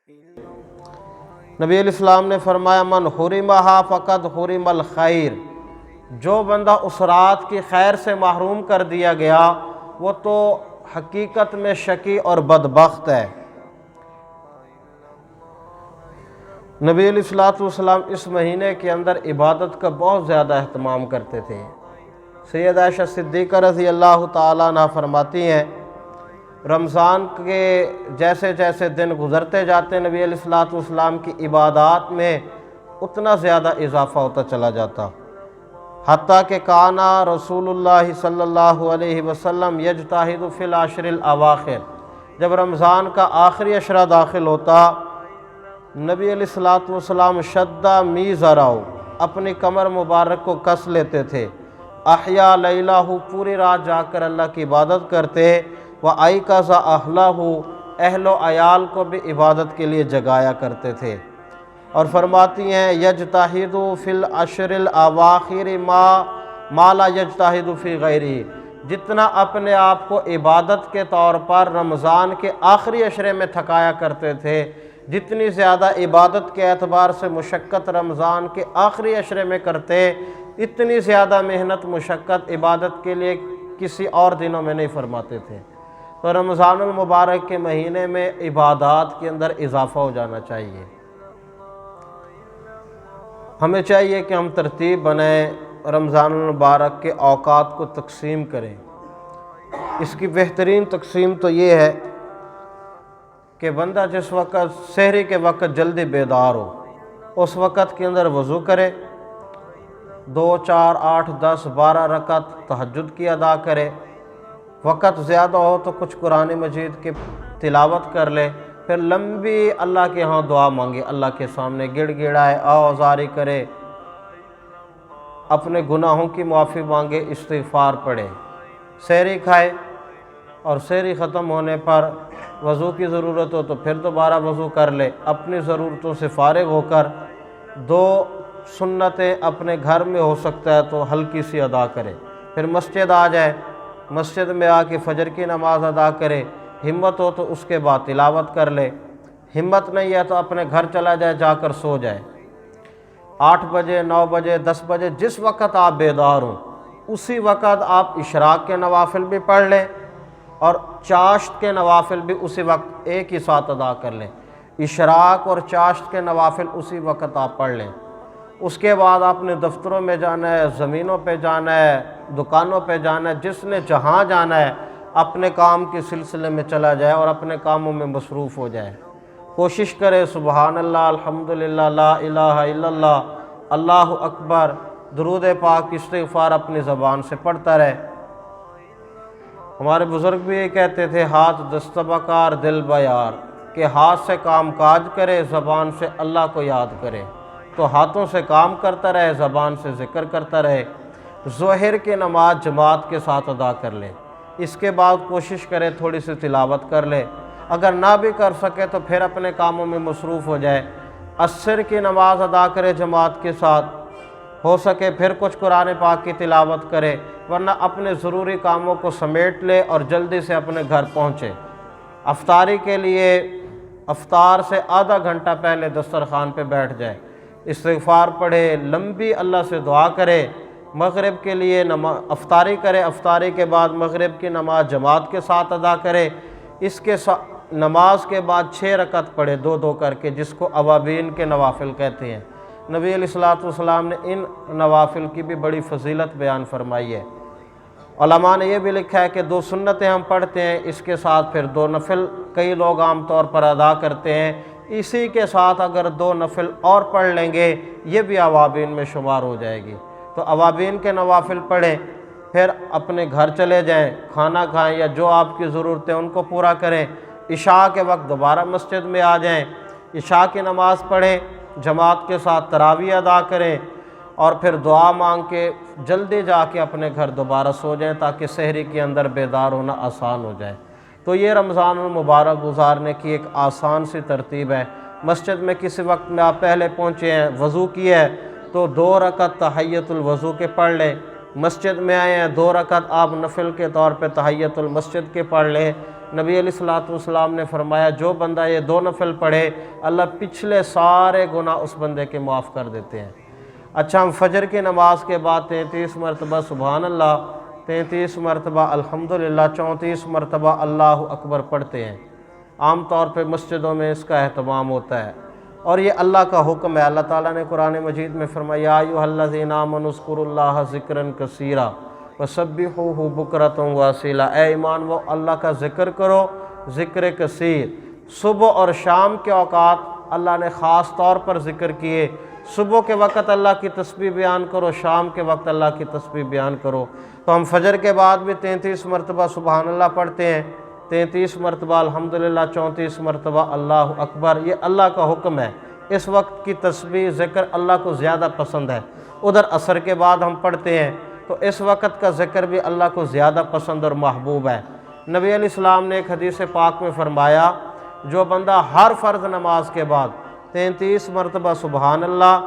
نبی علیہ السلام نے فرمایا من حرمہا فقد حرم الخیر، جو بندہ اس رات کی خیر سے محروم کر دیا گیا وہ تو حقیقت میں شقی اور بدبخت ہے۔ نبی علیہ السلام اس مہینے کے اندر عبادت کا بہت زیادہ اہتمام کرتے تھے۔ سید عائشہ صدیقہ رضی اللہ تعالیٰ عنہ فرماتی ہیں رمضان کے جیسے جیسے دن گزرتے جاتے نبی علیہ السلام کی عبادات میں اتنا زیادہ اضافہ ہوتا چلا جاتا، حتیٰ کہ کانا رسول اللہ صلی اللہ علیہ وسلم یجتہد فی العشر الاواخر، جب رمضان کا آخری عشرہ داخل ہوتا نبی علیہ السلام شدہ میزرو، اپنی کمر مبارک کو کس لیتے تھے، احیا لیلہ، پوری رات جا کر اللہ کی عبادت کرتے، وَأَيْقَظَ أَهْلَهُ، اہل و عیال کو بھی عبادت کے لیے جگایا کرتے تھے۔ اور فرماتی ہیں یجتہد فی العشر الاواخر ما لا یجتہد فی غیرہ، جتنا اپنے آپ کو عبادت کے طور پر رمضان کے آخری عشرے میں تھکایا کرتے تھے، جتنی زیادہ عبادت کے اعتبار سے مشقت رمضان کے آخری عشرے میں کرتے، اتنی زیادہ محنت مشقت عبادت کے لیے کسی اور دنوں میں نہیں فرماتے تھے۔ تو رمضان المبارک کے مہینے میں عبادات کے اندر اضافہ ہو جانا چاہیے۔ ہمیں چاہیے کہ ہم ترتیب بنائیں، رمضان المبارک کے اوقات کو تقسیم کریں۔ اس کی بہترین تقسیم تو یہ ہے کہ بندہ جس وقت سحری کے وقت جلدی بیدار ہو اس وقت کے اندر وضو کرے، 2 4 8 10 12 رکعت تہجد کی ادا کرے، وقت زیادہ ہو تو کچھ قرآن مجید کی تلاوت کر لے، پھر لمبی اللہ کے ہاں دعا مانگے، اللہ کے سامنے گڑ گڑائے، آوازاری کرے، اپنے گناہوں کی معافی مانگے، استغفار پڑھے، سحری کھائے، اور سحری ختم ہونے پر وضو کی ضرورت ہو تو پھر دوبارہ وضو کر لے، اپنی ضرورتوں سے فارغ ہو کر 2 سنتیں اپنے گھر میں ہو سکتا ہے تو ہلکی سی ادا کرے، پھر مسجد آ جائے، مسجد میں آ کے فجر کی نماز ادا کرے، ہمت ہو تو اس کے بعد تلاوت کر لے، ہمت نہیں ہے تو اپنے گھر چلا جائے، جا کر سو جائے۔ 8 بجے 9 بجے 10 بجے جس وقت آپ بیدار ہوں اسی وقت آپ اشراق کے نوافل بھی پڑھ لیں اور چاشت کے نوافل بھی اسی وقت ایک ہی ساتھ ادا کر لیں، اشراق اور چاشت کے نوافل اسی وقت آپ پڑھ لیں۔ اس کے بعد آپ نے دفتروں میں جانا ہے، زمینوں پہ جانا ہے، دکانوں پہ جانا ہے، جس نے جہاں جانا ہے اپنے کام کے سلسلے میں چلا جائے اور اپنے کاموں میں مصروف ہو جائے۔ کوشش کرے سبحان اللہ، الحمدللہ، لا الہ الا اللہ، اللہ اکبر، درود پاک، استغفار اپنی زبان سے پڑھتا رہے۔ ہمارے بزرگ بھی یہ کہتے تھے ہاتھ دستبکار دل بیار، کہ ہاتھ سے کام کاج کرے، زبان سے اللہ کو یاد کرے، تو ہاتھوں سے کام کرتا رہے، زبان سے ذکر کرتا رہے۔ ظہر کی نماز جماعت کے ساتھ ادا کر لے، اس کے بعد کوشش کرے تھوڑی سی تلاوت کر لے، اگر نہ بھی کر سکے تو پھر اپنے کاموں میں مصروف ہو جائے۔ عصر کی نماز ادا کرے جماعت کے ساتھ، ہو سکے پھر کچھ قرآن پاک کی تلاوت کرے، ورنہ اپنے ضروری کاموں کو سمیٹ لے اور جلدی سے اپنے گھر پہنچے۔ افطاری کے لیے افطار سے آدھا گھنٹہ پہلے دسترخوان پہ بیٹھ جائے، استغفار پڑھے، لمبی اللہ سے دعا کرے، مغرب کے لیے افطاری کرے، افطاری کے بعد مغرب کی نماز جماعت کے ساتھ ادا کرے، اس کے نماز کے بعد 6 رکعت پڑھے 2 2 کر کے، جس کو اوابین کے نوافل کہتے ہیں۔ نبی علیہ السلام نے ان نوافل کی بھی بڑی فضیلت بیان فرمائی ہے۔ علماء نے یہ بھی لکھا ہے کہ 2 سنتیں ہم پڑھتے ہیں، اس کے ساتھ پھر 2 نفل کئی لوگ عام طور پر ادا کرتے ہیں، اسی کے ساتھ اگر 2 نفل اور پڑھ لیں گے یہ بھی اوابین میں شمار ہو جائے گی۔ تو اوابین کے نوافل پڑھیں، پھر اپنے گھر چلے جائیں، کھانا کھائیں یا جو آپ کی ضرورتیں ان کو پورا کریں، عشاء کے وقت دوبارہ مسجد میں آ جائیں، عشاء کی نماز پڑھیں، جماعت کے ساتھ تراویح ادا کریں، اور پھر دعا مانگ کے جلدی جا کے اپنے گھر دوبارہ سو جائیں تاکہ سحری کے اندر بیدار ہونا آسان ہو جائے۔ تو یہ رمضان المبارک گزارنے کی ایک آسان سی ترتیب ہے۔ مسجد میں کسی وقت میں آپ پہلے پہنچے ہیں، وضو کیا ہے تو 2 رکعت تحیۃ الوضو کے پڑھ لیں، مسجد میں آئے ہیں 2 رکعت آپ نفل کے طور پہ تحیت المسجد کے پڑھ لیں۔ نبی علیہ الصلوۃ والسلام نے فرمایا جو بندہ یہ 2 نفل پڑھے اللہ پچھلے سارے گناہ اس بندے کے معاف کر دیتے ہیں۔ اچھا، ہم فجر کی نماز کے بعد 33 مرتبہ سبحان اللہ، 33 مرتبہ الحمدللہ، 34 مرتبہ اللہ اکبر پڑھتے ہیں۔ عام طور پہ مسجدوں میں اس کا اہتمام ہوتا ہے، اور یہ اللہ کا حکم ہے۔ اللہ تعالیٰ نے قرآن مجید میں فرمایا یا ایھا الذین آمنوا اذکروا اللہ ذکرا کثیرا وسبحوہ بکرۃ واصیلا، اے ایمان وہ اللہ کا ذکر کرو ذکر کثیر۔ صبح اور شام کے اوقات اللہ نے خاص طور پر ذکر کیے، صبح کے وقت اللہ کی تسبیح بیان کرو، شام کے وقت اللہ کی تسبیح بیان کرو۔ تو ہم فجر کے بعد بھی 33 مرتبہ سبحان اللہ پڑھتے ہیں، 33 مرتبہ الحمدللہ، 34 مرتبہ اللہ اکبر۔ یہ اللہ کا حکم ہے، اس وقت کی تسبیح ذکر اللہ کو زیادہ پسند ہے۔ ادھر عصر کے بعد ہم پڑھتے ہیں تو اس وقت کا ذکر بھی اللہ کو زیادہ پسند اور محبوب ہے۔ نبی علیہ السلام نے ایک حدیث پاک میں فرمایا جو بندہ ہر فرض نماز کے بعد 33 مرتبہ سبحان اللہ،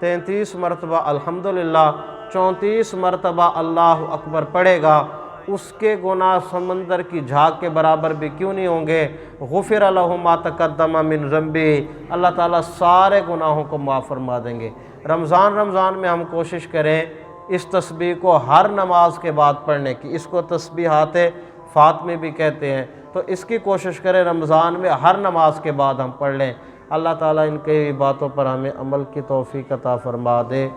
33 مرتبہ الحمدللہ، 34 مرتبہ اللہ اکبر پڑھے گا، اس کے گناہ سمندر کی جھاگ کے برابر بھی کیوں نہیں ہوں گے، غفر لہ ما تقدم من ذنبہ، اللہ تعالیٰ سارے گناہوں کو معاف فرما دیں گے۔ رمضان میں ہم کوشش کریں اس تسبیح کو ہر نماز کے بعد پڑھنے کی، اس کو تسبیحات فاطمی بھی کہتے ہیں، تو اس کی کوشش کریں رمضان میں ہر نماز کے بعد ہم پڑھ لیں۔ اللہ تعالیٰ ان کی باتوں پر ہمیں عمل کی توفیق عطا فرما دے۔